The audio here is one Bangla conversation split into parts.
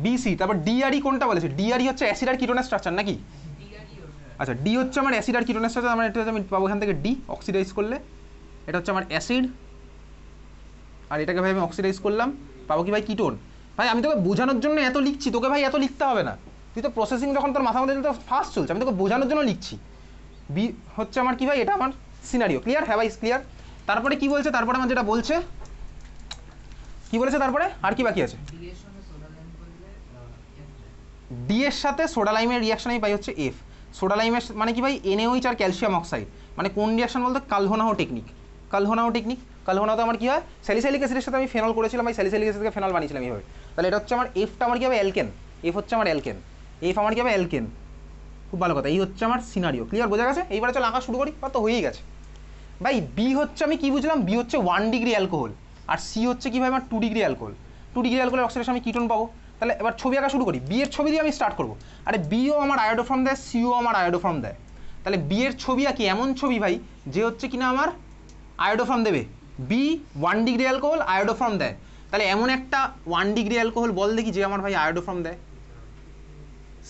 বিসি, তারপর ডিআরই কোনটা বলেছে? ডিআরই হচ্ছে অ্যাসিড আর কিটোনের স্ট্রাকচার নাকি? আচ্ছা, ডি হচ্ছে আমার অ্যাসিড আর কিটোনের স্ট্রাকচার, আমার এটা আমি পাবো এখান থেকে ডি অক্সিডাইজ করলে, এটা হচ্ছে আমার অ্যাসিড, আর এটাকে ভাই আমি অক্সিডাইজ করলাম, পাবো কি ভাই কিটোন। ভাই আমি তোকে বোঝানোর জন্য এত লিখছি, তোকে ভাই এত লিখতে হবে না, তুই তো প্রসেসিং যখন তোর মাথার মধ্যে ফাস্ট চলছে, আমি তোকে বোঝানোর জন্য লিখছি। বি হচ্ছে আমার কি ভাই, এটা আমার সিনারিও। ক্লিয়ার? হ্যাঁ ভাই ক্লিয়ার। তারপরে কি বলছে? তারপরে আমার যেটা বলছে কি বলেছে তারপরে আর কি বাকি আছে? ডি এর সাথে সোডা লাইমের রিয়াকশন আমি পাই হচ্ছে এফ। সোডা লাইমের মানে কি ভাই? NaOH আর ক্যালসিয়াম অক্সাইড, মানে কোন রিয়াকশন বলতে কালহোনাও টেকনিক। কালহোনাও টেকনিক, কালহোনাতে আমার কি হয়? স্যালিসাইলিক অ্যাসিডের সাথে আমি ফেনল করেছিলাম, ভাই স্যালিসাইলিক অ্যাসিড থেকে ফেনল বানিয়েছিলাম এইভাবে। তাহলে এটা হচ্ছে আমার এফটা আমার কি হবে? অ্যালকেন। এফ হচ্ছে আমার অ্যালকেন, এফ আমার কি হবে? অ্যালকেন। খুব ভালো কথা, এই হচ্ছে আমার সিনারিও। ক্লিয়ার? বোঝা গেছে? এইবারে চল আঁকা শুরু করি, তো হয়েই গেছে ভাই। বি হচ্ছে আমি কি বুঝলাম? বি হচ্ছে 1 ডিগ্রি অ্যালকোহল, আর সি হচ্ছে কি ভাই আমার 2 ডিগ্রি অ্যালকোহল। 2 ডিগ্রি অ্যালকোহলের অক্সিডেশন আমি কিটোন পাবো। তাহলে এবার ছবি আঁকা শুরু করি। বি এর ছবি দিয়ে আমি স্টার্ট করবো। আরে বিও আমার আয়োডোফর্ম দেয়, সিও আমার আয়োডোফর্ম দেয়, তাহলে বি এর ছবি আঁকি এমন ছবি ভাই যে হচ্ছে কিনা আমার আয়োডোফর্ম দেবে। বি 1 ডিগ্রি অ্যালকোহল আয়োডোফর্ম দেয়, তাহলে এমন একটা 1 ডিগ্রি অ্যালকোহল বল দেখি যে আমার ভাই আয়োডোফর্ম দেয়।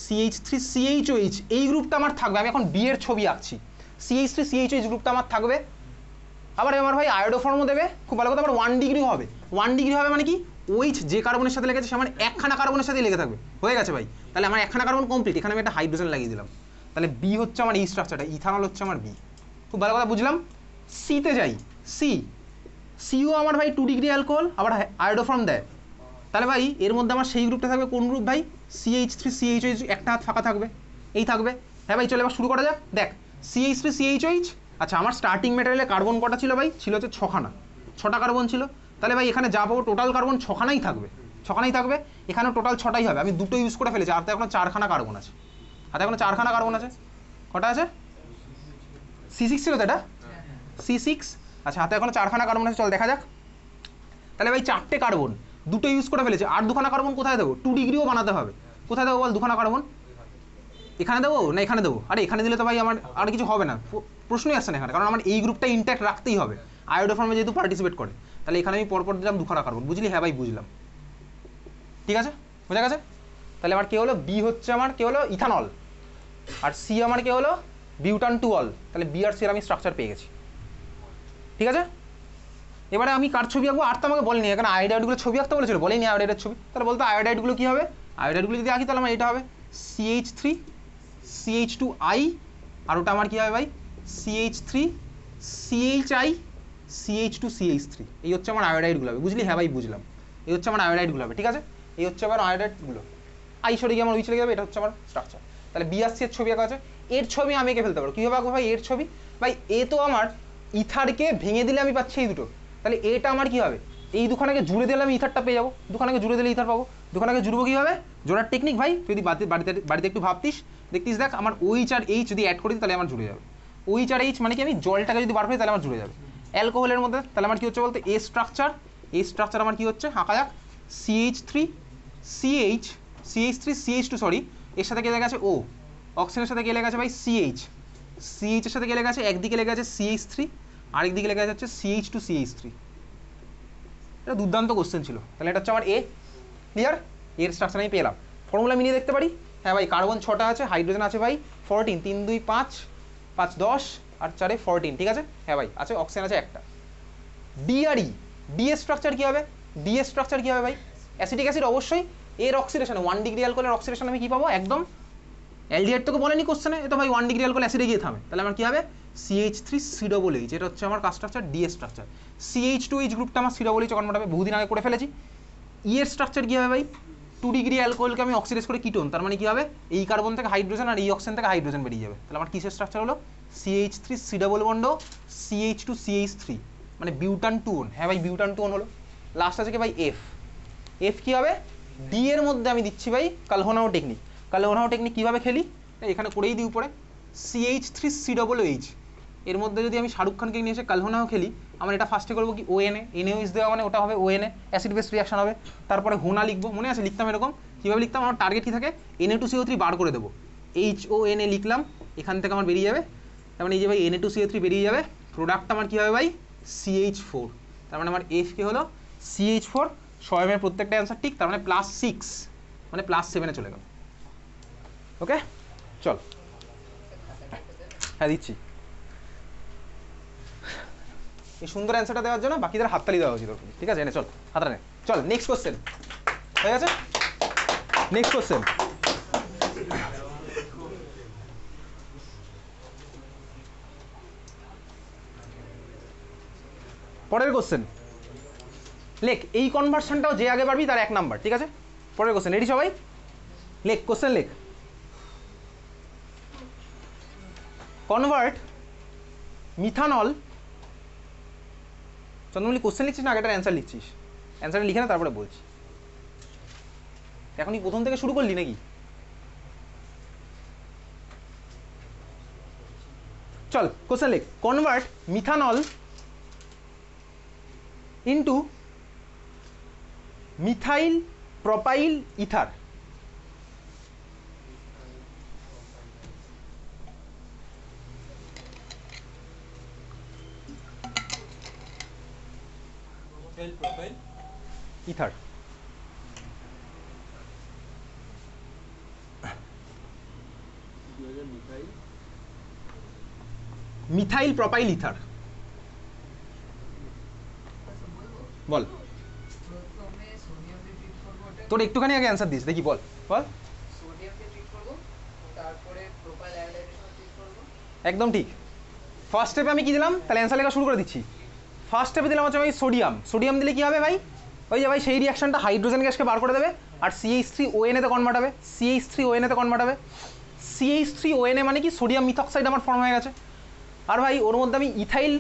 CH3CHOH এই গ্রুপটা আমার থাকবে। আমি এখন বি এর ছবি আঁকছি, CH3CHOH গ্রুপটা আমার থাকবে। আবার আমার ভাই আয়োডোফর্মও দেবে, খুব ভালো কথা। আবার 1 ডিগ্রি হবে। 1 ডিগ্রি হবে মানে কি? ওইচ যে কার্বনের সাথে লেগেছে সে আমার একখানা কার্বনের সাথে লেগে থাকবে। হয়ে গেছে ভাই, তাহলে আমার একখানা কার্বন কমপ্লিট। এখানে আমি একটা হাইড্রোজেন লাগিয়ে দিলাম, তাহলে বি হচ্ছে আমার এই স্ট্রাকচারটা, ইথানল হচ্ছে আমার বি। খুব ভালো কথা বুঝলাম। সিতে যাই, সিও আমার ভাই 2 ডিগ্রি অ্যালকোহল, আবার আয়োডোফর্ম দেয়, তাহলে ভাই এর মধ্যে আমার সেই গ্রুপটা থাকবে কোন গ্রুপ ভাই? CH3CHOH, একটা হাত ফাঁকা থাকবে, এই থাকবে। হ্যাঁ ভাই চলে এবার শুরু করা যাক। দেখ CH3CHOH, আচ্ছা আমার স্টার্টিং ম্যাটেরিয়ালে কার্বন কটা ছিল ভাই? ছিল হচ্ছে 6খানা, 6টা কার্বন ছিল। তাহলে ভাই এখানে যা পাবো টোটাল কার্বন 6খানাই থাকবে, 6খানাই থাকবে। এখানেও টোটাল 6টাই হবে। আমি দুটো ইউজ করে ফেলেছি, আর তো এখনো 4খানা কার্বন আছে, হাতে এখনো 4খানা কার্বন আছে। কটা আছে? C6 ছিল তো এটা, C6। আচ্ছা হাতে এখনো 4খানা কার্বন আছে, চল দেখা যাক। তাহলে ভাই 4টে কার্বন, দুটো ইউজ করে ফেলেছে, আর 2খানা কার্বন কোথায় দেবো? 2 ডিগ্রিও বানাতে হবে। কোথায় দেবো বল 2খানা কার্বন? এখানে দেবো না এখানে দেবো? আরে এখানে দিলে তো ভাই আমার আর কিছু হবে না, প্রশ্নই আসছে না এখানে, কারণ আমার এই গ্রুপটা ইনট্যাক্ট রাখতেই হবে, আয়োডোফর্মে যেহেতু পার্টিসিপেট করে। তাহলে এখানে আমি পরপর দিলাম 2খানা কার্বন। বুঝলি? হ্যাঁ ভাই বুঝলাম। ঠিক আছে, বোঝা গেছে? তাহলে আমার কে হলো? বি হচ্ছে আমার কে হলো? ইথানল, আর সি আমার কে হলো? বিউটান টু অল। তাহলে বি আর সি এর আমি স্ট্রাকচার পেয়ে গেছি। ঠিক আছে, এবারে আমি কার ছবি আঁকবো? আর তো আমাকে বলেনি, এখানে আয়োডাইডগুলো ছবি আঁকতে বলেছিল, বলেনি আয়োডাইডের ছবি। তাহলে বলতো আয়োডাইডগুলো কী হবে? আয়োডাইডগুলো যদি আঁকি তাহলে আমার এটা হবে CH3 CH2I, আর ওটা আমার কী হবে ভাই? CH3 CHI CH2 CH3। এই হচ্ছে আমার আয়োডাইডগুলো হবে। বুঝলি? হ্যাঁ ভাই বুঝলাম। এই হচ্ছে আমার আয়োডাইডগুলো হবে। ঠিক আছে, এই হচ্ছে আমার আয়োডাইডগুলো। আই সরে গিয়ে আমার উইচ লেগে যাবে, এটা হচ্ছে আমার স্ট্রাকচার। তাহলে বি আর সি এর ছবি আঁকা আছে, এর ছবি আমি এঁকে ফেলতে পারবো। কীভাবে আঁকবো ভাই এর ছবি? ভাই এ তো আমার ইথারকে ভেঙে দিলে আমি পাচ্ছি এই দুটো, তাহলে এটা আমার কি হবে? এই দুখানাকে জুড়ে দিলে আমি ইথারটা পেয়ে যাবো, দুখানাকে জুড়ে দিলে ইথার পাবো। দুখানাকে জুড়বো কীভাবে? জোড়ার টেকনিক ভাই, যদি বাড়িতে একটু ভাবতিস, দেখতিস দেখ আমার OH আর H যদি অ্যাড করি তাহলে আমার জুড়ে যাবে। OH আর H মানে কি? আমি জলটাকে যদি বার করি তাহলে আমার জুড়ে যাবে। অ্যালকোহলের মধ্যে তাহলে আমার কী হচ্ছে বলতে? এ স্ট্রাকচার, এই স্ট্রাকচার আমার কী হচ্ছে? আঁকা যাক। CH3 CH2 সরি, এর সাথে কে লেগে আছে? ও। অক্সিজেনের সাথে কে লেগে আছে ভাই? CH এর সাথে কে লেগে আছে? একদিকে লেগে আছে CH3, আরেকদিকে লেগে যাচ্ছে CH2CH3। এটা দুর্দান্ত কোশ্চেন ছিল। তাহলে এটা হচ্ছে আমার এ। ক্লিয়ার? এর স্ট্রাকচার আমি পেলাম। ফর্মুলা মিলিয়ে দেখতে পারি। হ্যাঁ ভাই কার্বন 6টা আছে, হাইড্রোজেন আছে ভাই 14, 3 2 5 5 10 আর 4 14। ঠিক আছে, হ্যাঁ ভাই আছে। অক্সিজেন আছে একটা। ডি আর ই, ডি এর স্ট্রাকচার কী হবে? ডি এর স্ট্রাকচার কী হবে ভাই? অ্যাসিটিক অ্যাসিড অবশ্যই। এর অক্সিডেশন 1 ডিগ্রি অ্যালকোহলের অক্সিডেশন আমি কী পাবো? একদম অ্যালডিহাইড তোকে বলেনি কোশ্চেনে, এ তো ভাই 1 ডিগ্রি অ্যালকোহল অ্যাসিডে গিয়ে থামে। তাহলে আমার কী হবে? CH3COOH, এটা হচ্ছে আমার কাজ স্ট্রাকচার, ডি এর স্ট্রাকচার। CH2H গ্রুপটা আমার COOH কনভার্ট হবে, বহুদিন আগে করে ফেলেছি। ই এর স্ট্রাকচার কী হবে ভাই? 2 ডিগ্রি অ্যালকোহলকে আমি অক্সিডাইজ করে কিটোন, তার মানে কী হবে? এই কার্বন থেকে হাইড্রোজেন আর এই অক্সিজেন থেকে হাইড্রোজেন বেরিয়ে যাবে। তাহলে আমার কিসের স্ট্রাকচার হলো? CH3C ডাবল বন্ড CH2CH3, মানে বিউটান 2 হ্যাঁ ভাই বিউটান 2 হলো। লাস্ট আছে কি ভাই? এফ। এফ কী হবে? ডি এর মধ্যে আমি দিচ্ছি ভাই কালহোনাও টেকনিক। কালহোনাও টেকনিক কীভাবে খেলি? এখানে করেই দিই উপরে CH3COOH, এর মধ্যে যদি আমি শাহরুখ খানকে নিয়ে এসে কালহোনাও খেলি, আমার এটা ফার্স্টে করবো কি? ONA, NaOH দেওয়া মানে ওটা হবে ONA, অ্যাসিড বেস রিয়াকশন হবে। তারপরে হোনা লিখবো, মনে আছে লিখতাম এরকম। কীভাবে লিখতাম? আমার টার্গেট কী থাকে? Na2CO3 বার করে দেবো, HONA লিখলাম, এখান থেকে আমার বেরিয়ে যাবে। তার মানে এই যে ভাই Na2CO3 বেরিয়ে যাবে, প্রোডাক্টটা আমার কী হবে ভাই? CH4। তার মানে আমার এফ কি হলো CH4, সয়মের প্রত্যেকটা অ্যান্সার ঠিক, তার মানে +6 মানে +7 চলে গেল। ওকে চল, হ্যাঁ দিচ্ছি। এই সুন্দর অ্যান্সারটা দেওয়ার জন্য বাকিদের হাততালি দেওয়া উচিত। ঠিক আছে, এনে চল হাতটা নে, চল নেক্সট কোশ্চেন হয়ে গেছে। নেক্সট কোশ্চেন, পরের কোশ্চেন লেখ। এই কনভার্সনটাও যে আগে পারবি তার 1 নাম্বার। ঠিক আছে, পরের কোশ্চেন রেডি সবাই? লেখ কোশ্চেন লেখ। কনভার্ট মিথানল, চন্দ্রমল্লিক কোশ্চেন লিখছিস না আগেটার অ্যান্সার লিখছিস? অ্যান্সারটা লিখে না তারপরে বলছি। এখন কি প্রথম থেকে শুরু করলি নাকি? চল কোশ্চেন লেখ। Convert methanol into methyl propyl ether. Ether methyl propyl ether বল। তোর একটুখানি আগে অ্যান্সার দিস দেখি, বল বল। একদম ঠিক। ফার্স্ট স্টেপে আমি কি দিলাম, তাহলে অ্যান্সার লেখা শুরু করে দিচ্ছি। ফার্স্ট স্টেপে দিলাম হচ্ছে ভাই সোডিয়াম। সোডিয়াম দিলে কি হবে ভাই? ওই যে ভাই সেই রিয়াকশনটা হাইড্রোজেন গ্যাসকে বার করে দেবে আর CH3ONA তে কনভার্ট হবে। CH3ONA তে কনভার্ট হবে। CH3ONA মানে কি সোডিয়াম মিথক্সাইড আমার ফর্ম হয়ে গেছে। আর ভাই ওর মধ্যে আমি ইথাইল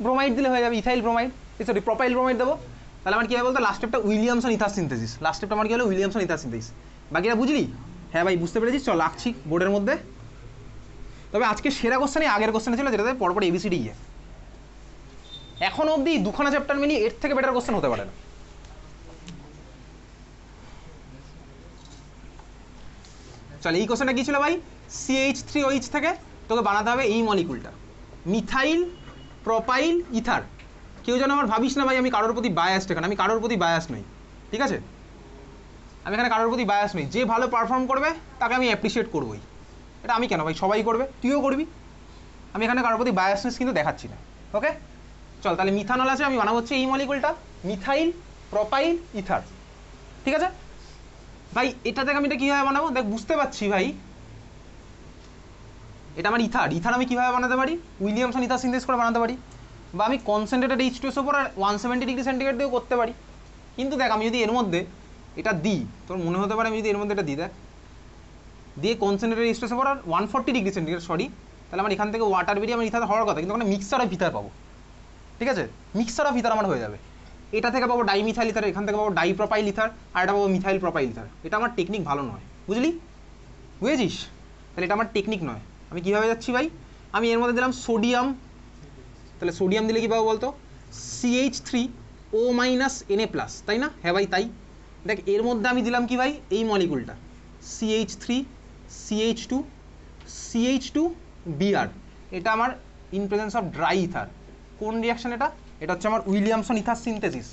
ব্রোমাইড দিলে হয়ে যাবে, ethyl bromide, sorry profile bromide দেবো। তাহলে আমার কি হবে বলতো, লাস্ট স্টেপটা উইলিয়ামসন ইথার সিনথেসিস। লাস্ট স্টেপটা আমার কি হলো, উইলিয়ামসন ইথার সিনথেসিস। বাকিটা বুঝলি? হ্যাঁ ভাই বুঝতে পেরেছিস, চল রাখছি বোর্ডের মধ্যে। তবে আজকে সেরা কোশ্চেনই আগের কোশ্চেন ছিল, যেটাতে পরপর ABCD ইয়ে। এখন অবধি দুখানা চ্যাপ্টার মিলিয়ে এর থেকে বেটার কোশ্চেন হতে পারে না। চল এই কোশ্চেনটা কি ছিল ভাই? CH3OH থেকে তোকে বানাতে হবে এই মলিকুলটা, মিথাইল প্রপাইল ইথার। কেউ যেন আমার ভাবিস না ভাই আমি কারোর প্রতি বায়াসড, এখানে আমি কারোর প্রতি বায়াস নই। ঠিক আছে, আমি এখানে কারোর প্রতি বায়াস নই। যে ভালো পারফর্ম করবে তাকে আমি অ্যাপ্রিসিয়েট করবোই। এটা আমি কেন ভাই, সবাই করবে, তুইও করবি। আমি এখানে কারোর প্রতি বায়াসনেস কিন্তু দেখাচ্ছি না। ওকে চল, তাহলে মিথানল আছে, আমি বানাবো হচ্ছে এই মলিকুলটা, মিথাইল প্রপাইল ইথার। ঠিক আছে ভাই, এটা থেকে আমি এটা কীভাবে বানাবো দেখ, বুঝতে পারছি ভাই। এটা আমার ইথার। ইথার আমি কীভাবে বানাতে পারি? উইলিয়ামসন ইথার সিনথেসিস করে বানাতে পারি, বা আমি কনসেন্ট্রেটেড H2SO ওপর আর 170 ডিগ্রি সেন্টিগ্রেড দিয়েও করতে পারি। কিন্তু দেখ আমি যদি এর মধ্যে এটা দিই, তোর মনে হতে পারে আমি যদি এর মধ্যে এটা দিই, দেখ দিয়ে কনসেন্ট্রেটেড H2SO ওপর আর 140 ডিগ্রি সেন্টিগ্রেড, সরি, তাহলে আমার এখান থেকে ওয়াটার বেরিয়ে আমার ইথার হওয়ার কথা, কিন্তু ওখানে মিক্সার অফ ইথার পাবো। ঠিক আছে, মিক্সার অফ ইথার আমার হয়ে যাবে। এটা থেকে পাবো ডাইমিথাইল ইথার, এখান থেকে পাবো ডাইপ্রোপাইল ইথার, আর এটা পাবো মিথাইল প্রপাইল ইথার। এটা আমার টেকনিক ভালো নয়, বুঝলি? বুঝেছিস? তাহলে এটা আমার টেকনিক নয়। আমি কীভাবে যাচ্ছি ভাই, আমি এর মধ্যে দিলাম সোডিয়াম, তাহলে সোডিয়াম দিলে কী পাবো বলতো, CH3O-Na+, তাই না? হ্যাঁ ভাই তাই। দেখ এর মধ্যে আমি দিলাম কি ভাই, এই মলিকুলটা CH3CH2CH2Br। এটা আমার in presence of dry ether. কোন রিয়াকশন এটা? এটা হচ্ছে আমার উইলিয়ামসন ইথার সিনথেসিস।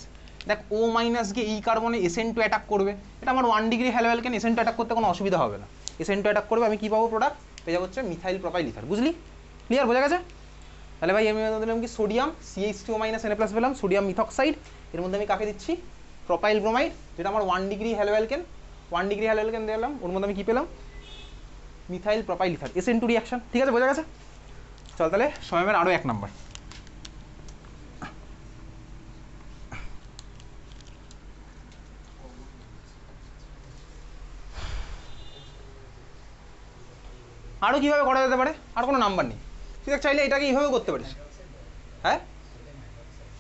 দেখ O- গিয়ে এই কার্বনে SN2 অ্যাটাক করবে। এটা আমার 1 ডিগ্রি হ্যালোঅ্যালকেন, SN2 অ্যাটাক করতে কোনো অসুবিধা হবে না। SN2 অ্যাটাক করবে, আমি কী পাবো প্রোডাক্ট পেয়ে যাবো হচ্ছে মিথাইল প্রপাইল ইথার। বুঝলি? ক্লিয়ার, বোঝা গেছে? তাহলে ভাই আমি দিলাম কি সোডিয়াম CH2O-Na+ পেলাম, সোডিয়াম মিথক্সাইড। এর মধ্যে আমি কাকে দিচ্ছি, প্রপাইল ব্রোমাইড, যেটা আমার 1 ডিগ্রি হ্যালোঅ্যালকেন। 1 ডিগ্রি হ্যালোঅ্যালকেন দিলাম, ওর মধ্যে আমি কী পেলাম, methyl propyl ether, SN2 reaction. ঠিক আছে, বোঝা গেছে? চল তাহলে সয়মের আরও 1 নাম্বার। আরও কীভাবে করা যেতে পারে, আর কোনো নাম্বার নেই। তুই দেখ চাইলে এটাকে এইভাবেও করতে পারিস। হ্যাঁ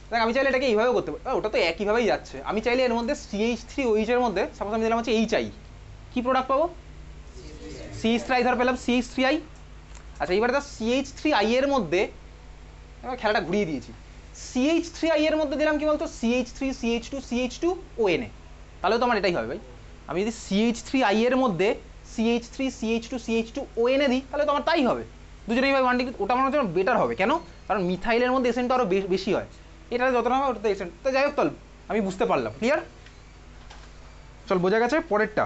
দেখ আমি চাইলে এটাকে এইভাবেও করতে পারি, ওটা তো একইভাবেই যাচ্ছে। আমি চাইলে এর মধ্যে CH3OH এর মধ্যে সাপোজ আমি দিলাম হচ্ছে HI, কী প্রোডাক্ট পাবো, CH3I ধর পেলাম, CH3I। আচ্ছা এইবারে তার CH3I এর মধ্যে খেলাটা ঘুরিয়ে দিয়েছি। CH3I এর মধ্যে দিলাম কি বলতো, CH3CH2CH2ONA। তাহলেও তো আমার এটাই হবে ভাই। আমি যদি CH3I এর মধ্যে CH3CH2CH2ONA দিই, তাহলে তো আমার তাই হবে। দুজনেই ভাই 1 ডিগ্রি। ওটা আমার হচ্ছে বেটার হবে, কেন? কারণ মিথাইলের মধ্যে SN2 আরও বেশি হয়। এটা যতটা হবে ওটাতে এক্সটেন্ড, তো যাই হোক চল আমি বুঝতে পারলাম, ক্লিয়ার? চল বোঝা গেছে। পরেরটা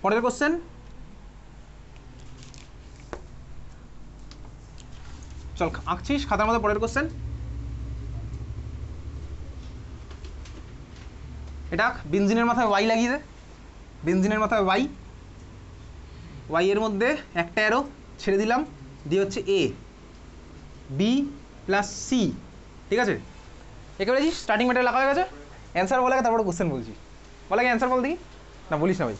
পরের কোশ্চেন, চল আঁকছিস খাতার মধ্যে পরের কোশ্চেন। এটা বেনজিনের মাথায় ওয়াই লাগিয়ে দে, বেনজিনের মাথায় ওয়াই, ওয়াই এর মধ্যে একটা অ্যারো ছেড়ে দিলাম, দিয়ে হচ্ছে এ বি প্লাস সি, ঠিক আছে? একেবারে স্টার্টিং ম্যাটার লেখা হয়ে গেছে, অ্যান্সার বলে তারপরে কোশ্চেন বলছি, বলে অ্যান্সার বল দেখি, না বলিস না ভাই।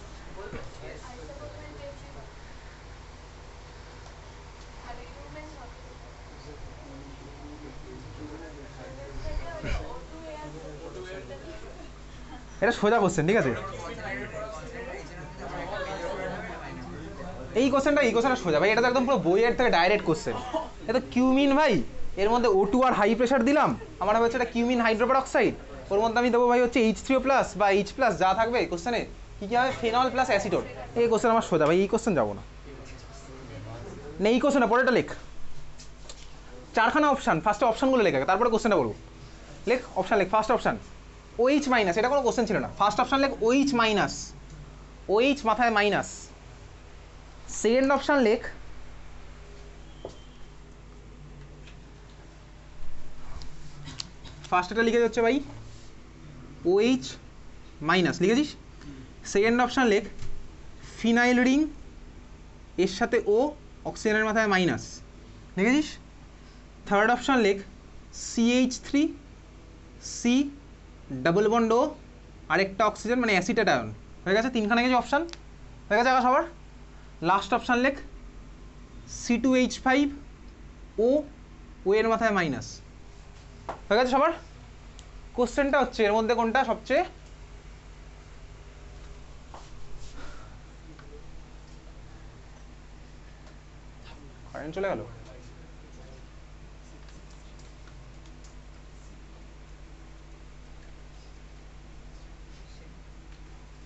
এটা সোজা কোশ্চেন, ঠিক আছে? এই কোশ্চেনটা সোজা ভাই, এটা তো একদম পুরো বইয়ের থেকে ডাইরেক্ট কোশ্চেন। এটা কিউমিন ভাই, এর মধ্যে O2 আর হাই প্রেশার দিলাম, আমার হবে হচ্ছে এটা কিউমিন হাইড্রোপার অক্সাইড, ওর মধ্যে আমি দেবো ভাই হচ্ছে H3O প্লাস বা H প্লাস যা থাকবে কোশ্চেনে কী কী হবে, ফেনল প্লাস অ্যাসিডোন। এই কোশ্চেন আমার সোজা ভাই, এই কোশ্চেন যাবো না। এই কোশ্চেন না, পরেটা লেখ, চারখানা অপশান, ফার্স্টে অপশানগুলো লেখা, তারপরে কোশ্চেনটা বলবো। লেখ অপশান, লেখ ফার্স্ট অপশান OH মাইনাস, এটা কোনো কোশ্চেন ছিল না, ফার্স্ট অপশান লেখ OH মাইনাস, OH মাথায় মাইনাস। সেকেন্ড অপশান লেখ ফার্স্ট এটা লিখে যাচ্ছে ভাই OH মাইনাস, লিখেছিস? সেকেন্ড অপশান লেখ ফিনাইল রিং, এর সাথে ও, অক্সিজেনের মাথায় মাইনাস, লিখেছিস? থার্ড অপশান লেখ CH3 C ডাবল বন্ড ও, আরেকটা অক্সিজেন মানে অ্যাসিটেট আয়ন, হয়ে গেছে তিনখানা কিছু অপশান, হয়ে গেছে সবার। লাস্ট অপশান লেখ C2H5 ও, ও এর মাথায় মাইনাস, হয়ে গেছে সবার। কোশ্চেনটা হচ্ছে এর মধ্যে কোনটা সবচেয়ে কারেন্ট চলে গেল,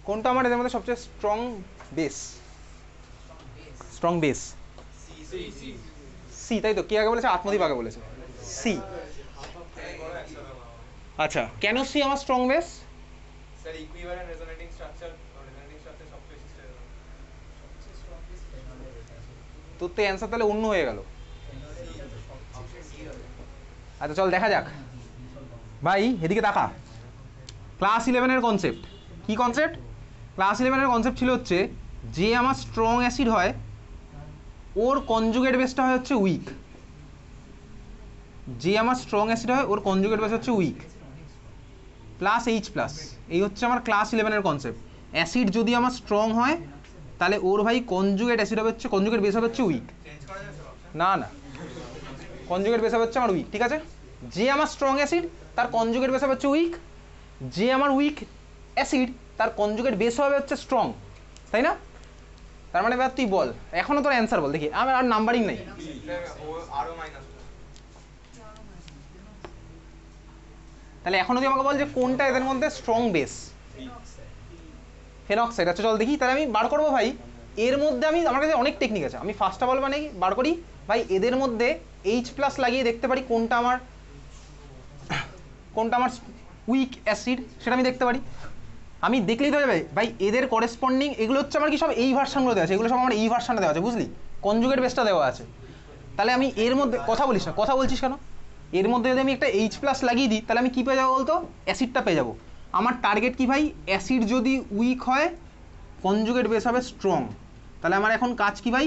কোনটা আমার এদের মধ্যে সবচেয়ে strong base? Strong base C, তাই তো? কে আগে বলেছে? আত্মদীপ আগে বলেছে সি। আচ্ছা, কেন সি আমার strong base? Sir equivalent resonating structure, resonating structure সবচেয়ে তোর তো অ্যান্সার তাহলে অন্য হয়ে গেল। আচ্ছা চল দেখা যাক ভাই, এদিকে তাকা। ক্লাস 11-এর কনসেপ্ট কি কনসেপ্ট? ক্লাস 11-এর কনসেপ্ট ছিল হচ্ছে যে আমার স্ট্রং অ্যাসিড হয় ওর কনজুগেট বেসটা হয় হচ্ছে উইক, যে আমার স্ট্রং অ্যাসিড হয় ওর কনজুগেট বেস হচ্ছে উইক প্লাস H প্লাস। এই হচ্ছে আমার ক্লাস 11-এর কনসেপ্ট। অ্যাসিড যদি আমার স্ট্রং হয় তাহলে ওর ভাই কনজুগেট অ্যাসিড হবে হচ্ছে, কনজুগেট বেস হবে হচ্ছে উইক। না না, কনজুগেট বেস হবে হচ্ছে আমার উইক, ঠিক আছে? যে আমার স্ট্রং অ্যাসিড তার কনজুগেট বেস হবে হচ্ছে উইক, যে আমার উইক অ্যাসিড তার কনজুগেট বেস হবে হচ্ছে স্ট্রং, তাই না? তার মানে এবার তুই বল, এখনো তোর অ্যান্সার বল দেখি, আমার আর নাম্বারিং নেই। তাহলে এখনো তুই আমাকে বল যে কোনটা এদের মধ্যে স্ট্রং বেস? ফেনক্সাইড। আচ্ছা চল দেখি, তাহলে আমি বার করবো ভাই এর মধ্যে, আমার কাছে অনেক টেকনিক আছে, আমি ফার্স্ট অফ অল মানে বার করি ভাই এদের মধ্যে H প্লাস লাগিয়ে দেখতে পারি কোনটা আমার উইক অ্যাসিড, সেটা আমি দেখতে পারি। আমি দেখলেই তো যাবে ভাই এদের করেসপন্ডিং, এগুলো হচ্ছে আমার কি সব এই ভার্সানগুলো দেওয়া আছে, এগুলো সব আমার এই ভার্সানে দেওয়া আছে, বুঝলি? কনজুগেট বেসটা দেওয়া আছে। তাহলে আমি এর মধ্যে কথা বলিস না, কথা বলছিস কেন? এর মধ্যে যদি আমি একটা H প্লাস লাগিয়ে দিই তাহলে আমি কী পেয়ে যাবো বলতো? অ্যাসিডটা পেয়ে যাবো। আমার টার্গেট কি ভাই? অ্যাসিড যদি উইক হয় কনজুগেট বেস হবে স্ট্রং, তাহলে আমার এখন কাজ কি ভাই?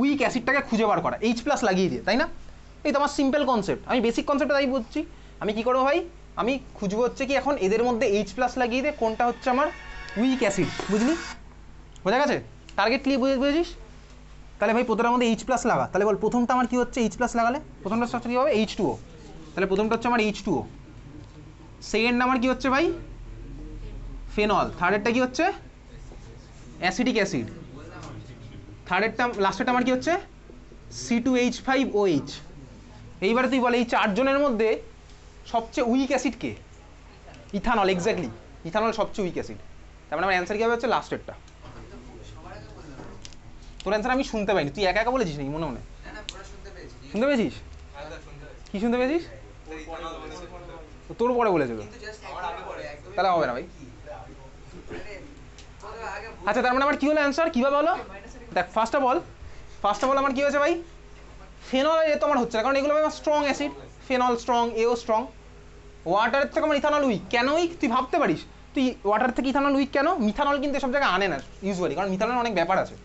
উইক অ্যাসিডটাকে খুঁজে বার করা H প্লাস লাগিয়ে দিয়ে, তাই না? এই তো আমার সিম্পল কনসেপ্ট, আমি বেসিক কনসেপ্টটা তাই বুঝছি। আমি কি করবো ভাই, আমি খুঁজবো হচ্ছে কি এখন এদের মধ্যে H প্লাস লাগিয়ে দিয়ে কোনটা হচ্ছে আমার উইক অ্যাসিড, বুঝলি? বোঝা গেছে? টার্গেট ক্লিয়ার বুঝেছিস? তাহলে ভাই প্রথমটার মধ্যে H প্লাস লাগা, তাহলে বল প্রথমটা আমার কি হচ্ছে? H প্লাস লাগালে প্রথমটা স্ট্রাকচার কী হবে? H2O, তাহলে প্রথমটা হচ্ছে আমার H2O। সেকেন্ড আমার কি হচ্ছে ভাই? ফেনল। থার্ডেরটা কি হচ্ছে? Acetic acid. থার্ডেরটা লাস্টেরটা আমার কি হচ্ছে? C2H5OH। এইবারে তুই বল এই চারজনের মধ্যে সবচেয়ে উইক অ্যাসিড কে? ইথানল, এক্স্যাক্টলি ইথানল সবচেয়ে উইক অ্যাসিড। তার মানে আমার অ্যান্সার কী হবে হচ্ছে লাস্টেরটা। তোর অ্যান্সার আমি শুনতে পাইনি, তুই একা একা বলেছিস নাকি মনে মনে? শুনতে পেয়েছিস? কি শুনতে পেয়েছিস? তোর পরে বলেছে তো, তাহলে হবে না ভাই। আচ্ছা তার মানে আমার কি হলো অ্যান্সার, কীভাবে হলো দেখ। ফার্স্ট অফ অল আমার কি হয়েছে ভাই, ফেনল এ তো আমার হচ্ছে না, কারণ এগুলো আমার স্ট্রং অ্যাসিড, ফেনল স্ট্রং, এও স্ট্রং। ওয়াটারের থেকে আমার ইথানল উইক, কেন উইক তুই ভাবতে পারিস, তুই ওয়াটার থেকে ইথানল উইক কেন? মিথানল কিন্তু সব জায়গায় আনে না ইউজুয়ালি, কারণ মিথানলের অনেক ব্যাপার আছে।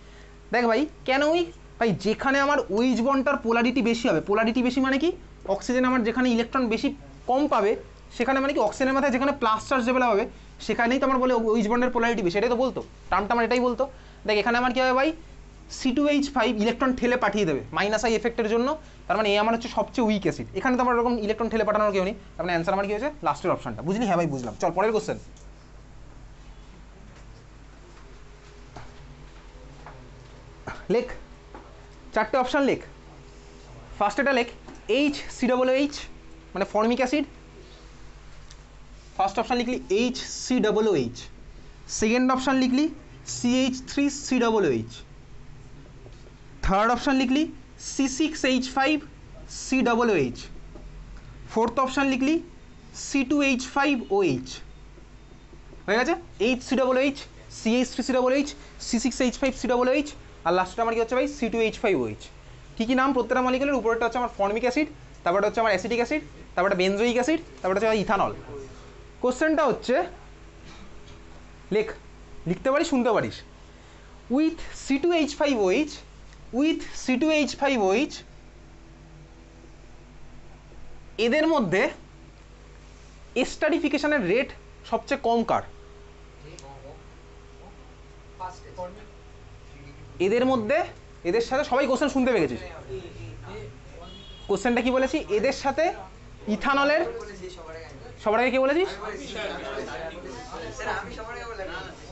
দেখ ভাই কেন উইক, ভাই যেখানে আমার ওইচ বন্ডটার পোলারিটি বেশি হবে, পোলারিটি বেশি মানে কি, অক্সিজেন আমার যেখানে ইলেকট্রন বেশি কম পাবে সেখানে মানে কি অক্সিজেনের মাথায় যেখানে প্লাস চার্জ ডেভেলপ হবে সেখানেই তো আমার বলে ওইচ বন্ডের পোলারিটি বেশি, এটাই তো বলতো টার্মটা আমার এটাই বলতো। দেখ এখানে আমার কি হবে ভাই, C2H5 ইলেকট্রন ঠেলে পাঠিয়ে দেবে মাইনাস আই এফেক্টের জন্য, তার মানে এ আমার হচ্ছে সবচেয়ে উইক অ্যাসিড, এখানে তো আমার এরকম ইলেকট্রন ঠেলে পাঠানোর কেউ নেই, তার মানে অ্যান্সার আমার কি হয়েছে লাস্টের অপশনটা। বুঝলি? হ্যাঁ ভাই বুঝলাম। চল পরের কোশ্চেন। লেখ, চারটে অপশান লেখ। ফার্স্ট এটা লেখ HCOOH মানে ফর্মিক অ্যাসিড, ফার্স্ট অপশান লিখলি HCOOH, সেকেন্ড অপশান লিখলি CH3COOH, থার্ড অপশান লিখলি C6H5COOH, ফোর্থ অপশান লিখলি C2H5OH। হয়ে গেছে HCOOH, CH3COOH, C6H5COOH, আর লাস্টটা আমার কি হচ্ছে ভাই C2H5OH। কী কী নাম প্রত্যেকটা মলিকুলের? উপরেরটা হচ্ছে আমার ফর্মিক অ্যাসিড, তারপরটা হচ্ছে আমার অ্যাসিটিক অ্যাসিড, তারপরটা বেনজোইক অ্যাসিড, তারপরটা হচ্ছে ইথানল। কোশ্চেনটা হচ্ছে লেখ, লিখতে পারিস শুনতে পারিস। উইথ C2H5OH এদের মধ্যে এস্টারিফিকেশনের রেট সবচেয়ে কম কার? এদের মধ্যে, এদের সাথে সবাই কোশ্চেন শুনতে পেয়ে গেছিস। কোশ্চেনটা কি বলেছি, এদের সাথে ইথানলের, সবার আগে কে বলেছিস?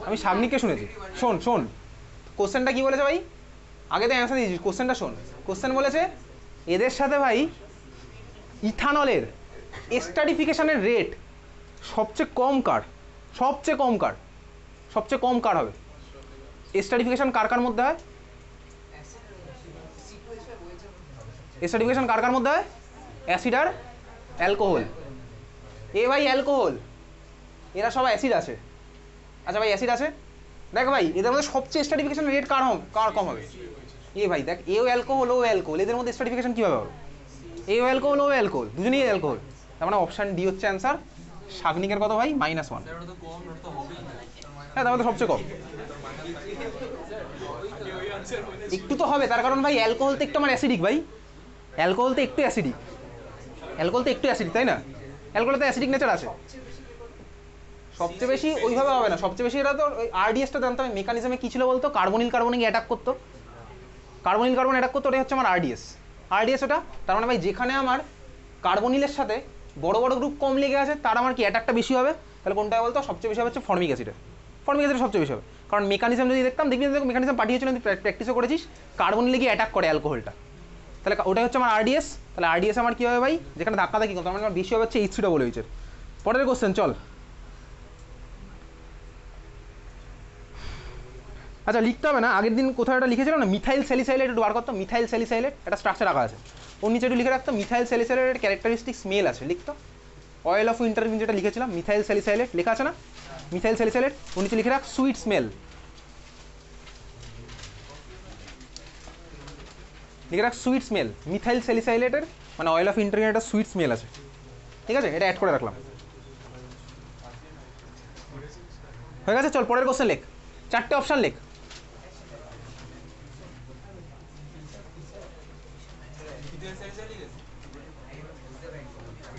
আমি সাবনিককে শুনেছি। শোন কোশ্চেনটা কি বলেছে ভাই, আগে তো অ্যান্সার দিয়েছিস, কোশ্চেনটা শোন। কোশ্চেন বলেছে এদের সাথে ভাই ইথানলের এস্টারিফিকেশনের রেট সবচেয়ে কম কার, সবচেয়ে কম কার হবে? এস্টারিফিকেশন কার কার মধ্যে হয়? এস্টারিফিকেশন কার কার মধ্যে হয়? অ্যাসিড আর অ্যালকোহল। এ ভাই অ্যালকোহল, এরা সব অ্যাসিড আছে। আচ্ছা ভাই অ্যাসিড আছে, দেখ ভাই এদের মধ্যে সবচেয়ে এস্টারিফিকেশন রেট কার কম হবে? এ ভাই দেখ, এও অ্যালকোহল ও অ্যালকোহল, এদের মধ্যে এস্টারিফিকেশন কীভাবে হবে? এও অ্যালকোহল ও অ্যালকোহল, দুজনেই অ্যালকোহল, তার মানে অপশান ডি হচ্ছে অ্যান্সার। সাবনিকের কত ভাই? -1। হ্যাঁ তার মধ্যে সবচেয়ে কম। একটু তো হবে, তার কারণ ভাই অ্যালকোহল তো একটু আমার অ্যাসিডিক ভাই, অ্যালকোহল তো একটু অ্যাসিডিক, তাই না? অ্যালকোহলে তো অ্যাসিডিক নেচার আছে। সবচেয়ে বেশি ওইভাবে হবে না, সবচেয়ে বেশি এটা তো ওই আরডিএসটা জানতে হবে মেকানিজমে কী ছিল বলতো, কার্বনিকে অ্যাটাক করতো, কার্বন অ্যাটাক করতো, ওটাই হচ্ছে আমার আরডিএস ওটা। তার মানে ভাই যেখানে আমার কার্বনিলের সাথে বড় বড় গ্রুপ কম লেগে আছে তার আমার কি অ্যাটাকটা বেশি হবে, তাহলে কোনটা বলতো সবচেয়ে বেশি হবে হচ্ছে ফর্মিক অ্যাসিডের সবচেয়ে বেশি হবে। কারণ মেকানিজম যদি দেখতাম, দেখবি মেকানিজম পাঠিয়েছিল, প্র্যাকটিসও করেছিস, কার্বনিলে গিয়ে অ্যাটাক করে অ্যালকোহলটা, তাহলে ওটাই হচ্ছে আমার আরডিএস। তাহলে আরডিএস আমার কী হবে ভাই, যেখানে ধাক্কা দেখি তার মানে আমার বেশি হবে হচ্ছে HCOOH এর। পরের কোশ্চেন চল। আচ্ছা লিখতে হবে না, আগের দিন কোথাও একটা লিখেছিল না মিথাইল স্যালিসাইলেট, একটু বার করতো মিথাইল স্যালিসাইলেট, একটা স্ট্রাকচার রাখা আছে, ওর নিচে একটু লিখে রাখতো মিথাইল স্যালিসাইলেটের ক্যারেক্টারিস্টিক স্মেল আছে, লিখতো অয়েল অফ ইন্টারভিউ যেটা লিখেছিলাম, মিথাইল স্যালিসাইলেট লেখা আছে না, মিথাইল স্যালিসাইলেট, ওর নিচে লিখে রাখ সুইট স্মেল, লিখে রাখ সুইট স্মেল। মিথাইল স্যালিসাইলেটের মানে অয়েল অফ ইন্টারভিউ একটা সুইট স্মেল আছে, ঠিক আছে, এটা অ্যাড করে রাখলাম। হয়ে গেছে, চল পরের কোশ্চেন লেখ, চারটে অপশান লেখ।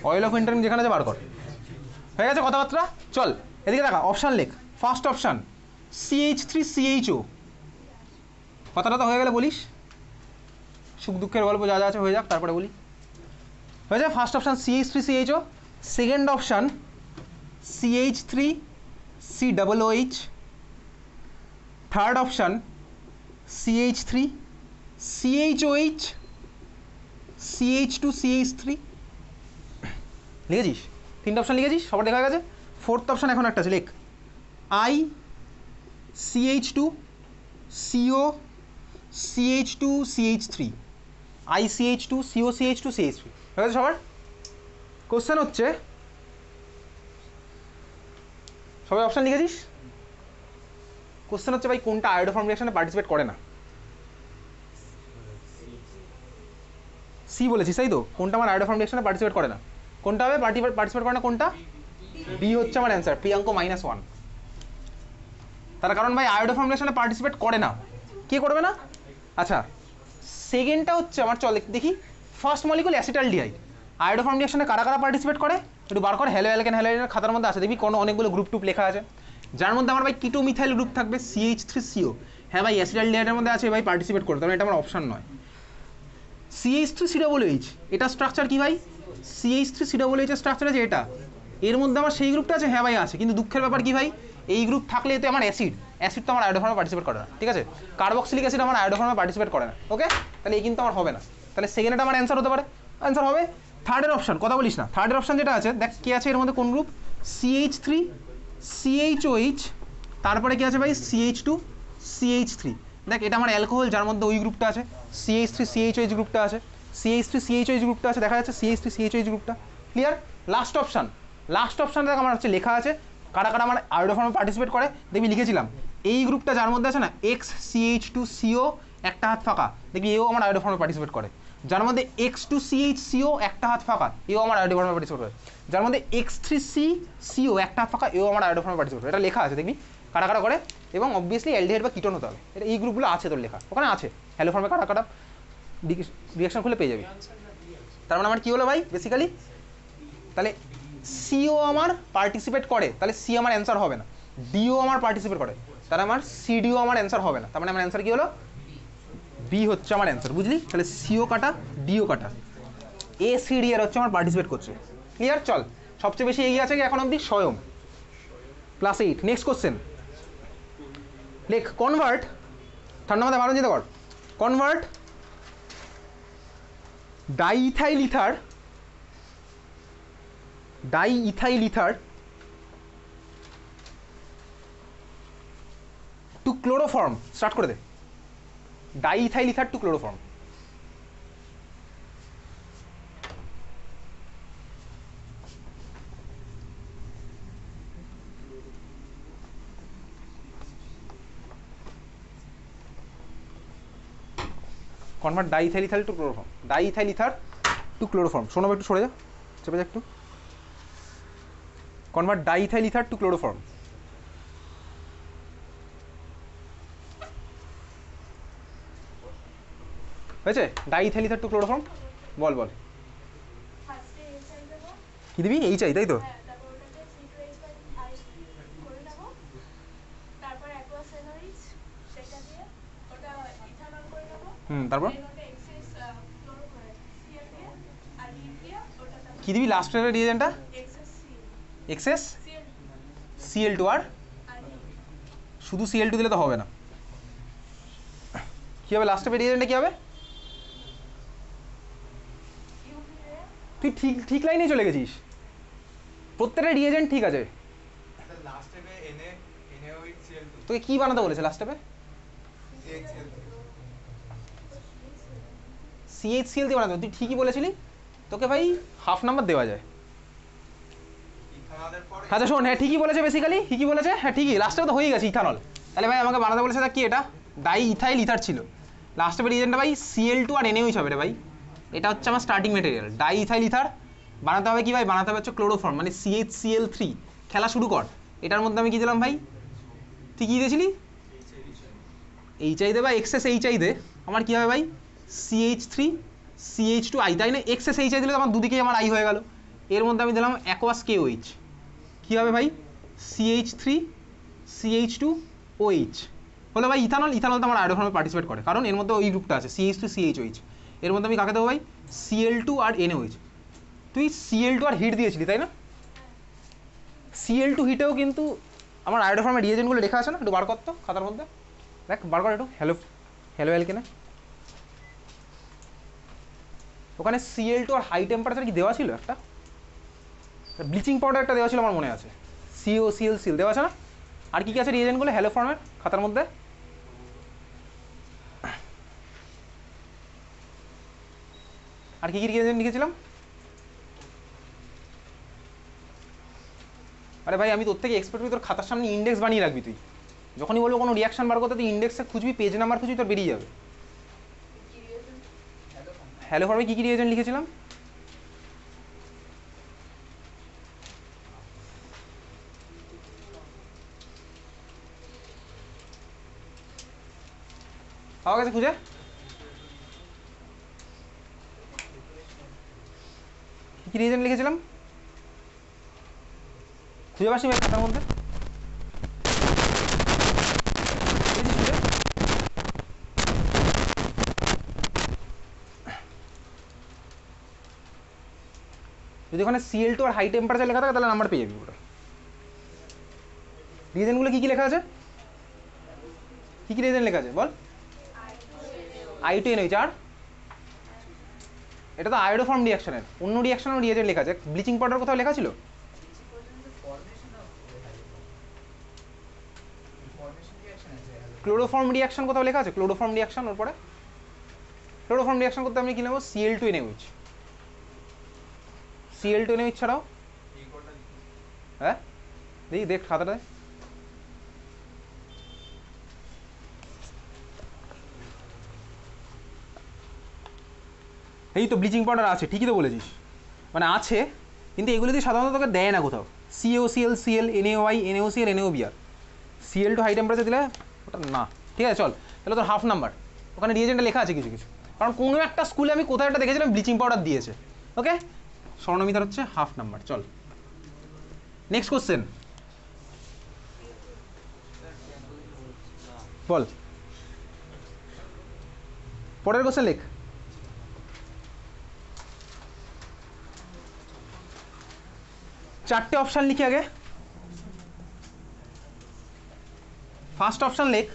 অয়েল অফ ইন্টারভিউ যেখানে আছে বার কর। হয়ে গেছে কথাবার্তা, চল এদিকে দেখা, অপশান লেখ। ফার্স্ট অপশান CH3CHO, কথাটা তো হয়ে গেলে বলিস, সুখ দুঃখের গল্প যা যা আছে হয়ে যাক, তারপরে বলি। হয়ে যায় first option CH3CHO, second option CH3COOH, third option CH3CHOH, CH2CH3। লিখেছিস? তিনটে অপশান লিখেছিস, সবার দেখা গেছে। ফোর্থ অপশান এখন একটা আছে, লেখ CH2 CO CH2 CH3 ICH2 CO CH2 CH3 ঠিক আছে সবার? কোশ্চেন হচ্ছে সবাই অপশন লিখেছিস? কোশ্চেন হচ্ছে ভাই কোনটা আয়োডোফর্ম রিঅ্যাকশনে পার্টিসিপেট করে না? সি বলেছিস তাই তো? কোনটা আমার আয়োডোফর্ম রিঅ্যাকশনে পার্টিসিপেট করে না? কোনটা হবে পার্টিসিপেট করে না কোনটা? বি হচ্ছে আমার অ্যান্সার, প্রিয়াঙ্ক -1। তার কারণ ভাই আয়োডোফর্ম রিঅ্যাকশনে পার্টিসিপেট করে না। কে করবে না? আচ্ছা সেকেন্ডটা হচ্ছে আমার চল দেখি, ফার্স্ট মলিকুল অ্যাসিটালডিহাইড আয়োডোফর্ম রিঅ্যাকশনে কারা কারা পার্টিসিপেট করে একটু বার কর। হ্যালো অ্যালকেন হ্যালোজেনের খাতার মধ্যে আছে দেখবি কোনো অনেকগুলো গ্রুপ টুপ লেখা আছে, যার মধ্যে আমার ভাই কিটো মিথাইল গ্রুপ থাকবে CH3CO। হ্যাঁ ভাই অ্যাসিটালডিহাইডের মধ্যে আছে ভাই পার্টিসিপেট করে, তাহলে এটা আমার অপশন নয়। CH3COOH এটা স্ট্রাকচার কি ভাই? CH3COOH এর স্ট্রাকচার আছে এটা, এর মধ্যে আমার সেই গ্রুপটা আছে, হ্যাঁ ভাই আছে, কিন্তু দুঃখের ব্যাপার কি ভাই এই গ্রুপ থাকলে এতে আমার অ্যাসিড তো আমার আয়োডোফর্মে পার্টিসিপেট করে না, ঠিক আছে? কার্বক্সিলিক অ্যাসিড আমার আয়োডোফর্মে পার্টিসিপেট করে না, ওকে? তাহলে এই কিন্তু আমার হবে না, তাহলে সেকেন্ডটা আমার অ্যান্সার হতে পারে, অ্যান্সার হবে থার্ডের অপশন। কথা বলিস না, থার্ডের অপশন যেটা আছে দেখ কি আছে এর মধ্যে, কোন গ্রুপ? CH3 CHOH, তারপরে কি আছে ভাই CH2 CH3। দেখ এটা আমার অ্যালকোহল, যার মধ্যে ওই গ্রুপটা আছে, CH3CHOH গ্রুপটা আছে, CH3CHOH গ্রুপটা আছে, দেখা যাচ্ছে CH3CHOH গ্রুপটা, clear? Last option, last option দেখ আমার হচ্ছে লেখা আছে কারা কারা আমার আয়োডোফর্মে পার্টিসিপেট করে, দেখবি লিখেছিলাম এই গ্রুপটা যার মধ্যে আছে না XCH2CO একটা হাত ফাঁকা, দেখবি এও আমার আয়োডোফর্মে পার্টিসিপেট করে। যার মধ্যে X2CHCO একটা হাত ফাঁকা, এও আমার আয়োডোফর্মে পার্টিসিপেট করে। যার মধ্যে X3CCO একটা হাত ফাঁকা, এও আমার আয়োডোফর্মে পার্টিসিপেট করে। এটা লেখা আছে দেখবি কারা কারা করে, এবং অবভিয়াসলি অ্যালডিহাইড বা কিটোন হতে হবে, এটা এই গ্রুপগুলো আছে তোর লেখা, ওখানে আছে হ্যালো ফর্মে কারা কারা রিঅ্যাকশন খুলে পেয়ে যাবি। তার মানে আমার কি হলো ভাই বেসিক্যালি, তাহলে সিও আমার পার্টিসিপেট করে, তাহলে সি আমার অ্যান্সার হবে না। ডিও আমার পার্টিসিপেট করে, তাহলে আমার সিডিও আমার অ্যান্সার হবে না। তার মানে আমার অ্যান্সার কি হলো? বি হচ্ছে আমার অ্যান্সার, বুঝলি? তাহলে সিও কাটা ডিও কাটা, এ সি ডি এর হচ্ছে আমার পার্টিসিপেট করছে, ক্লিয়ার? চল, সবচেয়ে বেশি এগিয়ে আছে কি এখন অবধি? স্বয়ং +8। নেক্সট কোশ্চেন লেখ, কনভার্ট, ঠান্ডা মাথায় ভালো যেতে কর, convert diethyl ether to chloroform, start করে দে। Diethyl ether to chloroform. Convert diethyl ether to chloroform, diethyl ether to chloroform. শোনো একটু সরে যা, চেপে যা একটু। Convert diethyl ether to chloroform. হয়েছে? ডাইইথাইল ইথার টু ক্লোরোফর্ম, বল বল কি দিবি? এই চাই তাই তো? তারপর কি দিবি লাস্টের রিয়েজেন্টটা? এক্সএস Cl2, আর শুধু Cl2 দিলে তো হবে না, কি হবে লাস্টের রিয়েজেন্টে কি হবে? তুই ঠিক ঠিক লাইনেই চলে গেছিস, প্রত্যেকটা রিয়েজেন্ট ঠিক আছে। লাস্ট স্টেপে NaOH Cl2 তোকে কি বানাতে বলেছে লাস্ট স্টেপে? CHCl দিয়ে বানাতে, তুই ঠিকই বলেছিলি, তোকে ভাই হাফ নাম্বার দেওয়া যায়। আচ্ছা শোন, হ্যাঁ ঠিকই বলেছে, বেসিক্যালি ঠিকই বলেছে, হ্যাঁ ঠিকই, লাস্টে তো হয়ে গেছে ইথানল। তাহলে ভাই আমাকে বানাতে বলেছে কি, এটা ডাইইথাইল ইথার ছিল, লাস্টে রিজেন্টটা ভাই Cl2 আর NaOH হবে রে ভাই, এটা হচ্ছে আমার স্টার্টিং মেটেরিয়াল। ডাইইথাইল ইথার বানাতে হবে কি ভাই? বানাতে হবে হচ্ছে ক্লোরোফর্ম, মানে CHCl3। খেলা শুরু কর। এটার মধ্যে আমি কি দিলাম ভাই? তুই কি দিয়েছিলি? HI দে বা এক্সএস HI দে, আমার কি হবে ভাই? CH3 CH2I, তাই না? এক্সএস HI দিলে আমার দুদিকেই আমার আই হয়ে গেল। এর মধ্যে আমি দিলাম অ্যাকোয়াস KOH, কি হবে ভাই? CH3 CH2OH হলো ভাই ইথানল। ইথানল তো আমার আয়োডোফর্মে পার্টিসিপেট করে, কারণ এর মধ্যে ওই গ্রুপটা আছে CH3 CHOH। এর মধ্যে আমি কাকে দেবো ভাই? Cl2 আর NaOH। তুই Cl2 আর হিট দিয়েছিলি তাই না? Cl2 হিটেও কিন্তু আমার আয়োডোফর্মের রিয়েজেন্টগুলো লেখা আছে না, একটু বার কর তো খাতার মধ্যে, দেখ বার কর একটু। হ্যালো অ্যালকেনে ওখানে Cl2 আর হাই টেম্পারেচার কি দেওয়া ছিল? একটা ব্লিচিং পাউডার একটা দেওয়া ছিল আমার মনে আছে, COCl দেওয়া আছে না? আর কি কি আছে রিয়েজেন্টগুলো হ্যালো ফর্মের খাতার মধ্যে? আর কি কি রিয়েজেন্ট লিখেছিলাম? আরে ভাই আমি তোর থেকে এক্সপেক্ট করি তোর খাতার সামনে ইন্ডেক্স বানিয়ে রাখবি তুই। যখনই বলবো কোনো রিয়াকশন বার করতে তুই ইন্ডেক্সে খুঁজবি, পেজ নাম্বার খুঁজবি, তোর বেরিয়ে যাবে। হ্যালো ফর্মে কি কি রিয়েজেন্ট লিখেছিলাম? পাওয়া গেছে খুঁজে? কি কি রিয়েজেন্ট লিখেছিলাম খুঁজে পাসনি ভাই খাতার মধ্যে? যদি ওখানে Cl2 আর হাই টেম্পারেচার লেখা থাকে তাহলে নাম্বার পেয়ে যাবি ওটা। রিয়েজেন্টগুলো কি কি লেখা আছে? কি কি রিয়েজেন্ট লেখা আছে বল? I2NH আর এটা তো আয়োডোফর্ম রিঅ্যাকশনের, অন্য রিঅ্যাকশনের রিয়েজেন্ট লেখা আছে। ব্লিচিং পাউডার কোথাও লেখা ছিল? ক্লোরোফর্ম রিঅ্যাকশন কোথাও লেখা আছে? ক্লোরোফর্ম রিঅ্যাকশন ওর পরে ক্লোরোফর্ম রিঅ্যাকশন করতে আমি কি নেবো? Cl2NH। Cl2NH ছাড়াও হ্যাঁ দেখি দেখ খাতাটা। এই তো ব্লিচিং পাউডার আছে, ঠিকই তো বলেছিস, মানে আছে, কিন্তু এগুলো দিয়ে সাধারণত তোকে দেয় না কোথাও। CaOCl, Cl, NaOI, NaOCl, NaOBr। Cl2 high temperature দিলে ওটা না। ঠিক আছে চল, তাহলে তোর হাফ নাম্বার। ওখানে রিয়েজেন্টে লেখা আছে কিছু কিছু, কারণ কোনো একটা স্কুলে আমি কোথাও একটা দেখেছিলাম ব্লিচিং পাউডার দিয়েছে। ওকে, স্বর্ণমিতার হচ্ছে হাফ নাম্বার। চল নেক্সট কোশ্চেন বল, পরের কোশ্চেন লেখ। চারটে অপশান লিখি আগে। ফার্স্ট অপশান লেখ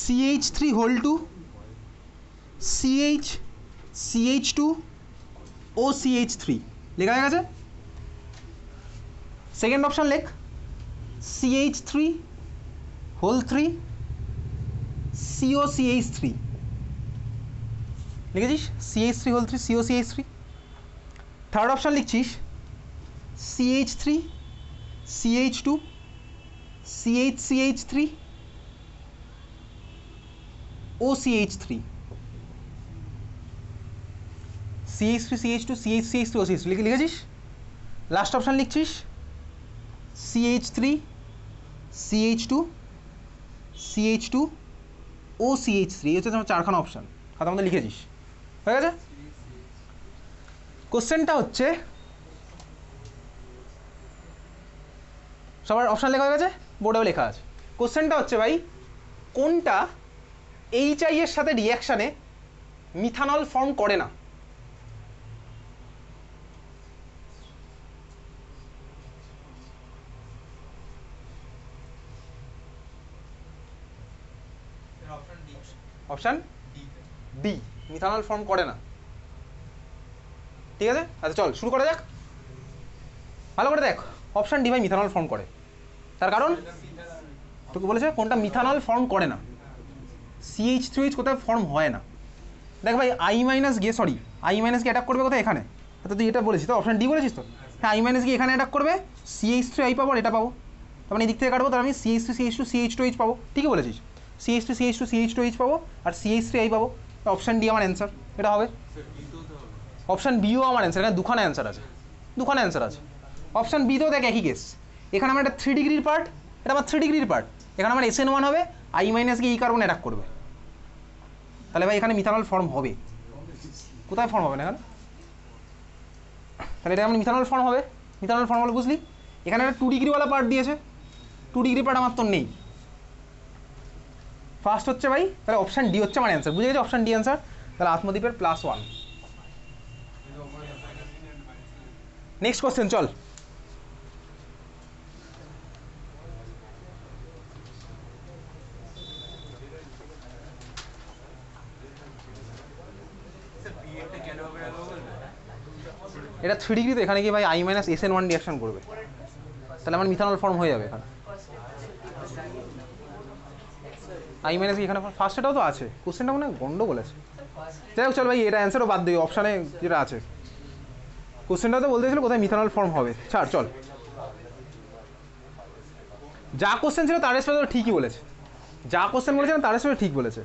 CH3 whole 2 CH CH2 OCH3 লেখা হয়ে গেছে। সেকেন্ড অপশান লেখ CH3 হোল 3 COCH3 লিখেছিস, CH3 whole 3 COCH3। Third option লিখছিস CH3 CH2 CHCH3 OCH3 CH3 CH2 CHCH3 OCH3 লিখেছিস। লাস্ট অপশান লিখছিস CH3 CH2 CH2 OCH3। এই হচ্ছে তোমার চারখানা অপশান, খাতার মধ্যে লিখেছিস, হয়ে গেছে। কোশ্চেনটা হচ্ছে সবার অপশান লেখা হয়ে গেছে, বোর্ডেও লেখা আছে। কোশ্চেনটা হচ্ছে ভাই, কোনটা HI এর সাথে রিঅ্যাকশানে মিথানল ফর্ম করে না? অপশান ডি, মিথানল ফর্ম করে না। ঠিক আছে, আচ্ছা চল শুরু করা যাক। ভালো করে দেখ, অপশান ডি ভাই মিথানল ফর্ম করে। তার কারণ তোকে বলেছে কোনটা মিথানল ফর্ম করে না। CH3H কোথায় ফর্ম হয় না। দেখ ভাই I মাইনাস গিয়ে I মাইনাস গিয়ে অ্যাটাক করবে কোথায়? এখানে। তো তুই এটা বলেছিস তো, অপশান ডি বলেছিস তো। হ্যাঁ, I মাইনাস গিয়ে এখানে অ্যাটাক করবে, CH3I পাবো আর এটা পাবো। তার মানে এদিক থেকে কাটবো, তার আমি CH3 CH2 CH2H পাবো। ঠিকই বলেছিস, CH3 CH2 CH2H পাবো আর CH3I পাবো। অপশান ডি আমার অ্যান্সার, এটা হবে। অপশান বিও আমার অ্যান্সার, এখানে দুখানা অ্যান্সার আছে, দুখানা অ্যান্সার আছে। অপশান বিতেও দেখ একই কেস, এখানে আমার একটা 3 ডিগ্রির পার্ট, এটা আমার 3 ডিগ্রির পার্ট, এখানে আমার SN1 হবে, I মাইনাস গিয়ে এই কার্বন অ্যাটাক করবে। তাহলে ভাই এখানে মিথানল ফর্ম হবে। কোথায় ফর্ম হবে না এখানে? তাহলে এটা আমার মিথানল ফর্ম হবে। মিথানল ফর্ম হলো বুঝলি, এখানে একটা 2 ডিগ্রিওয়ালা পার্ট দিয়েছে, 2 ডিগ্রি পার্ট আমার তো নেই। ফার্স্ট হচ্ছে ভাই, তাহলে অপশান ডি হচ্ছে আমার অ্যান্সার, বুঝে গেছি? Option D answer. তাহলে আত্মদ্বীপের +1। নেক্সট কোশ্চেন চল। এটা 3 ডিগ্রি, তো এখানে কি ভাই I মাইনাস SN1 রিঅ্যাকশন করবে। তাহলে আমার মিথানল ফর্ম হয়ে যাবে এখানে। আই মাইনাস এখানে ফার্স্টটাও তো আছে, কোশ্চেনটা মনে হয় গন্ডগোল আছে। যাই হোক চল ভাই, এটা অ্যান্সারও বাদ দিই, অপশানে যেটা আছে কোশ্চেনটা তো বলতে ছিল কোথায় মিথানল ফর্ম হবে, ছাড় চল। যা কোশ্চেন ছিল তার রেসপেক্টে তো ঠিকই বলেছে, যা কোশ্চেন বলেছিলাম তার রেসপেক্টে ঠিক বলেছে।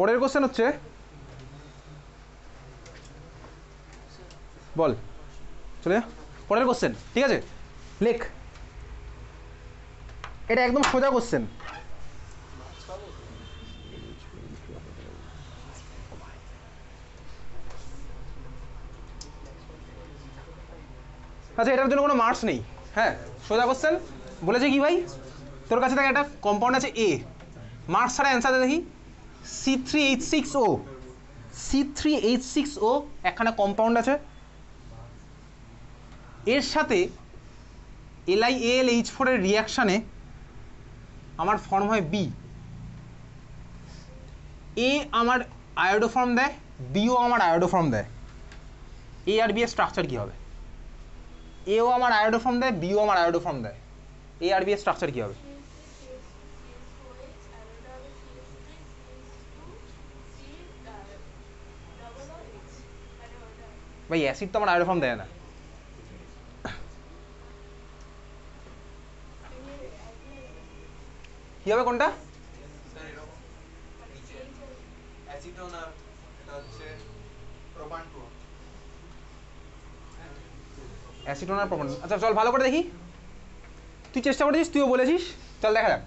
পরের কোশ্চেন হচ্ছে, বল চলে যা পরের কোশ্চেন, ঠিক আছে লেখ। এটা একদম সোজা কোশ্চেন। আচ্ছা, এটার জন্য কোনো মার্কস নেই, হ্যাঁ সোজা কোশ্চেন। বলেছে কি ভাই, তোর কাছে থাকে একটা কম্পাউন্ড আছে এ, মার্কস ছাড়া অ্যান্সার দেখি C3H6O, C3H6O একখানা কম্পাউন্ড আছে, এর সাথে LiAlH4 এর রিয়াকশানে আমার ফর্ম হয় বি। এ আমার আয়োডো ফর্ম দেয়, বিও আমার আয়োডো ফর্ম দেয়, এ আর বি এর স্ট্রাকচার কী হবে? এও আমার আয়োডো ফর্ম দেয়, বিও আমার আয়োডো ফর্ম দেয়, এ আর বি এর স্ট্রাকচার কী হবে? ভাই অ্যাসিড তো আমার আয়োডো ফর্ম দেয় না। কি হবে কোনটা? স্যার এরকম নিচে অ্যাসিটোন আর এটা হচ্ছে প্রোপান টু। অ্যাসিটোন আর প্রোপান। আচ্ছা চল ভালো করে দেখি, তুই চেষ্টা করেছিস, তুইও বলেছিস, চল দেখা যাক।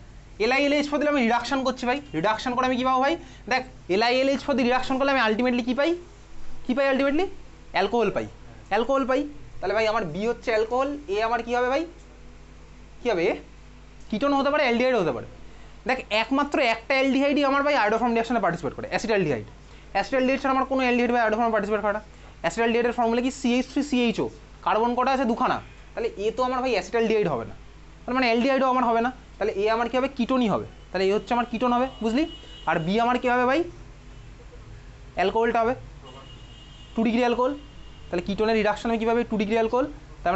LiLH4 দিলে আমি রিডাকশন করছি ভাই, রিডাকশন করে আমি কী পাবো ভাই? দেখ LiLH4 দিয়ে রিডাকশন করলে আমি আলটিমেটলি কী পাই? কী পাই আলটিমেটলি? অ্যালকোহল পাই, অ্যালকোহল পাই। তাহলে ভাই আমার বি হচ্ছে অ্যালকোহল, এ আমার কী হবে ভাই? কী হবে? এ কিটোন হতে পারে, অ্যালডিহাইড হতে পারে। দেখ একমাত্র একটা অ্যালডিহাইডই আমার ভাই আয়োডোফর্ম রিঅ্যাকশনে পার্টিসিপেট করে, অ্যাসিটালডিহাইড। অ্যাসিটালডিহাইড ছাড়া আমার কোনো অ্যালডিহাইড ভাই আয়োডোফর্মে পার্টিসিপেট করে না। অ্যাসিটালডিহাইডের ফর্মুলা কি? CH3CHO, কার্বন কটা আছে? দুখানা। তাহলে এ তো আমার ভাই অ্যাসিটালডিহাইড হবে না, তার মানে অ্যালডিহাইডও আমার হবে না। তাহলে এ আমার কী হবে? কিটোনই হবে। তাহলে এ হচ্ছে আমার কিটোন হবে, বুঝলি? আর বি আমার কী হবে ভাই? অ্যালকোহলটা হবে, 2 ডিগ্রি অ্যালকোহল। তাহলে কিটোনের রিডাকশন হবে কীভাবে? 2 ডিগ্রি অ্যালকোহল।